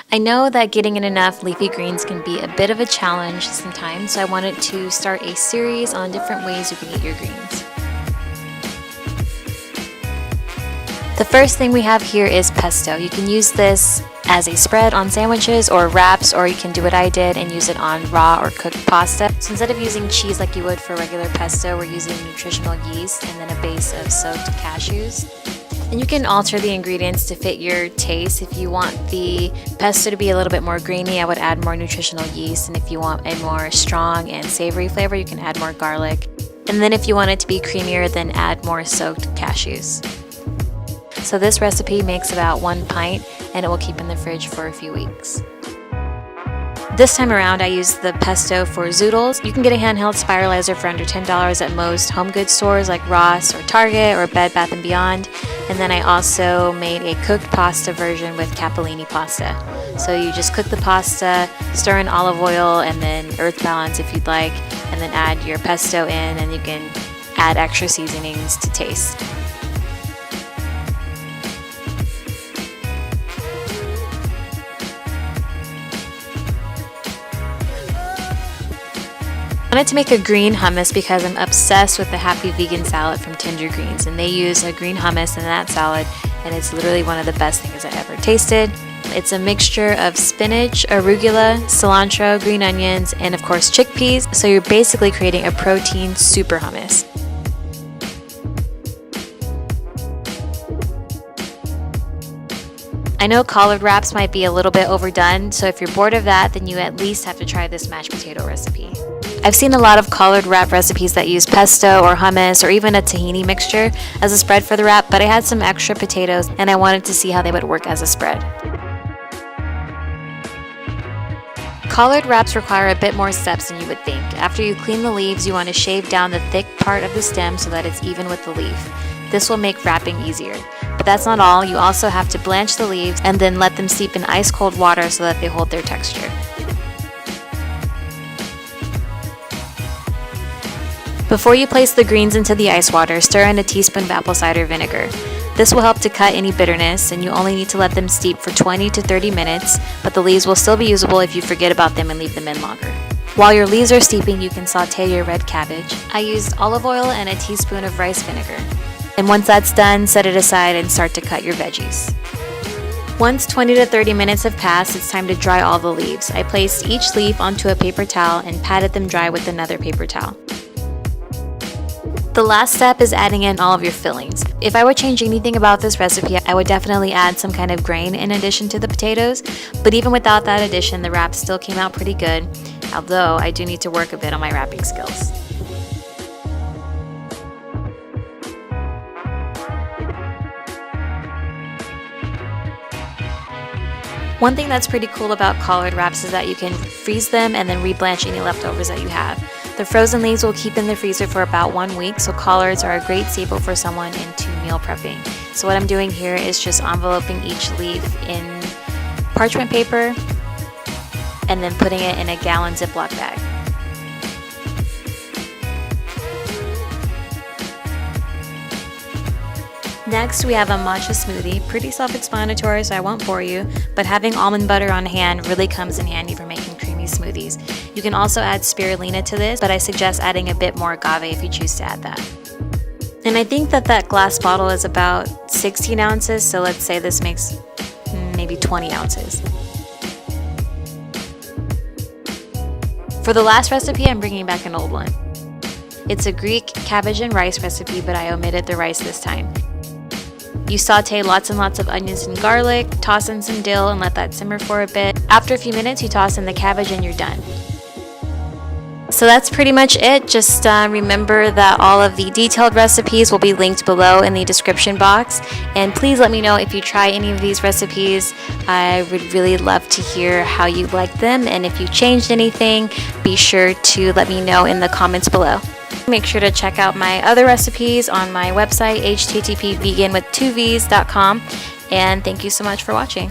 I know that getting in enough leafy greens can be a bit of a challenge sometimes, so I wanted to start a series on different ways you can eat your greens. The first thing we have here is pesto. You can use this as a spread on sandwiches or wraps, or you can do what I did and use it on raw or cooked pasta. So instead of using cheese like you would for regular pesto, we're using nutritional yeast and then a base of soaked cashews. And you can alter the ingredients to fit your taste. If you want the pesto to be a little bit more grainy, I would add more nutritional yeast. And if you want a more strong and savory flavor, you can add more garlic. And then if you want it to be creamier, then add more soaked cashews. So this recipe makes about 1 pint and it will keep in the fridge for a few weeks. This time around, I used the pesto for zoodles. You can get a handheld spiralizer for under $10 at most home goods stores like Ross or Target or Bed Bath & Beyond. And then I also made a cooked pasta version with capellini pasta. So you just cook the pasta, stir in olive oil and then earth balance if you'd like, and then add your pesto in, and you can add extra seasonings to taste. I wanted to make a green hummus because I'm obsessed with the Happy Vegan salad from Tender Greens, and they use a green hummus in that salad, and it's literally one of the best things I ever tasted. It's a mixture of spinach, arugula, cilantro, green onions, and of course chickpeas, so you're basically creating a protein super hummus. I know collard wraps might be a little bit overdone, so if you're bored of that, then you at least have to try this mashed potato recipe. I've seen a lot of collard wrap recipes that use pesto or hummus or even a tahini mixture as a spread for the wrap, but I had some extra potatoes and I wanted to see how they would work as a spread. Collard wraps require a bit more steps than you would think. After you clean the leaves, you want to shave down the thick part of the stem so that it's even with the leaf. This will make wrapping easier. But that's not all, you also have to blanch the leaves and then let them steep in ice cold water so that they hold their texture. Before you place the greens into the ice water, stir in a teaspoon of apple cider vinegar. This will help to cut any bitterness, and you only need to let them steep for 20 to 30 minutes, but the leaves will still be usable if you forget about them and leave them in longer. While your leaves are steeping, you can saute your red cabbage. I used olive oil and a teaspoon of rice vinegar. And once that's done, set it aside and start to cut your veggies. Once 20 to 30 minutes have passed, it's time to dry all the leaves. I placed each leaf onto a paper towel and patted them dry with another paper towel. The last step is adding in all of your fillings. If I would change anything about this recipe, I would definitely add some kind of grain in addition to the potatoes, but even without that addition, the wrap still came out pretty good, although I do need to work a bit on my wrapping skills. One thing that's pretty cool about collard wraps is that you can freeze them and then reblanch any leftovers that you have. The frozen leaves will keep in the freezer for about 1 week, so collards are a great staple for someone into meal prepping. So what I'm doing here is just enveloping each leaf in parchment paper and then putting it in a gallon Ziploc bag. Next, we have a matcha smoothie. Pretty self-explanatory, so I won't bore you, but having almond butter on hand really comes in handy for making creamy smoothies. You can also add spirulina to this, but I suggest adding a bit more agave if you choose to add that. And I think that glass bottle is about 16 ounces, so let's say this makes maybe 20 ounces. For the last recipe, I'm bringing back an old one. It's a Greek cabbage and rice recipe, but I omitted the rice this time. You saute lots and lots of onions and garlic, toss in some dill and let that simmer for a bit. After a few minutes, you toss in the cabbage and you're done. So that's pretty much it. Just remember that all of the detailed recipes will be linked below in the description box. And please let me know if you try any of these recipes. I would really love to hear how you like them. And if you changed anything, be sure to let me know in the comments below. Make sure to check out my other recipes on my website, http://vegan.com. And thank you so much for watching.